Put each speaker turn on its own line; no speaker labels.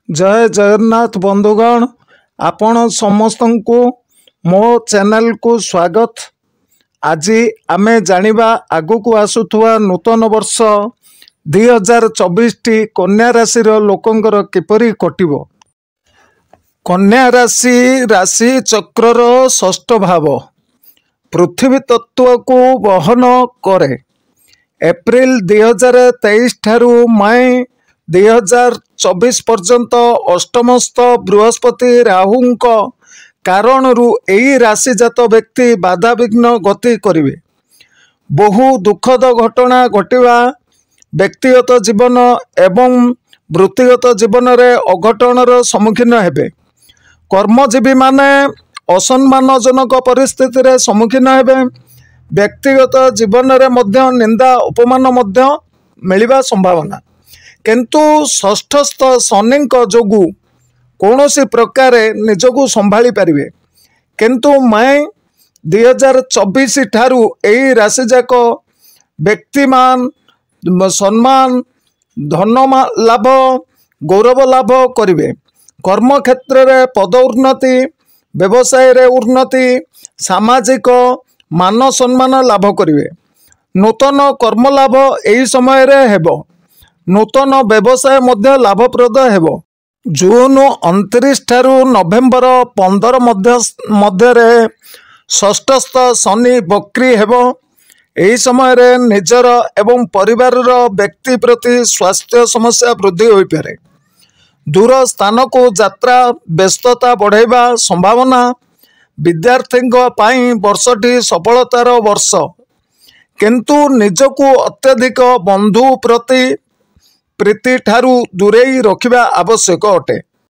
जय जगन्नाथ बंधुगण, आपण समस्त को मो चैनल को स्वागत। आज आमे जानिबा आगु को आसुथुवा नूतन वर्ष 2024 टी कन्या राशि लोकंकर किपरि कटिबो। कन्या राशि राशि चक्रर षष्ठ भाव पृथ्वी तत्व को वहन करे। एप्रिल 2023 ठारू मई 2024 पर्यंत अष्टमस्थ बृहस्पति राहुंक कारण यही राशिजात व्यक्ति बाधा विघ्न गति करिवे। बहु दुखद घटना घटिवा व्यक्तिगत जीवन एवं वृत्तिगत जीवन रे अघटनर सम्मुखीन हेबे। कर्मजीवी माने असम्मानजनक परिस्थिति रे सम्मुखीन हेबे। व्यक्तिगत जीवन रे मध्य निंदा उपमान मध्य मिलिबा संभावना, किंतु षष्ठस्थ शनि जोगु कौनसी प्रकार निजको संभाली पारिबे। किंतु मई 2024 ठारू एही राशिजाक व्यक्तिमान सम्मान धन लाभ गौरव लाभ करिवे। कर्म क्षेत्र रे पद उन्नति, व्यवसाय रे उन्नति, सामाजिक मान सम्मान लाभ करिवे। नूतन कर्म लाभ एही समय रे हेबो। नूतन व्यवसाय मध्य लाभप्रद हेबो। जून 29 ठारू नवेम्बर 15 मध्य षष्ठस्थ शनि बक्री हेबो। एही समय रे निजर एवं परिवार व्यक्ति प्रति स्वास्थ्य समस्या वृद्धि होई पारे। दूर स्थान को यात्रा व्यस्तता बढ़ाइबा संभावना। विद्यार्थींको पाई वर्षटी सफलतार वर्ष, किंतु निजको अत्यधिक बंधु प्रति प्रीति ठारू दूरेई रखिबा आवश्यक अटे।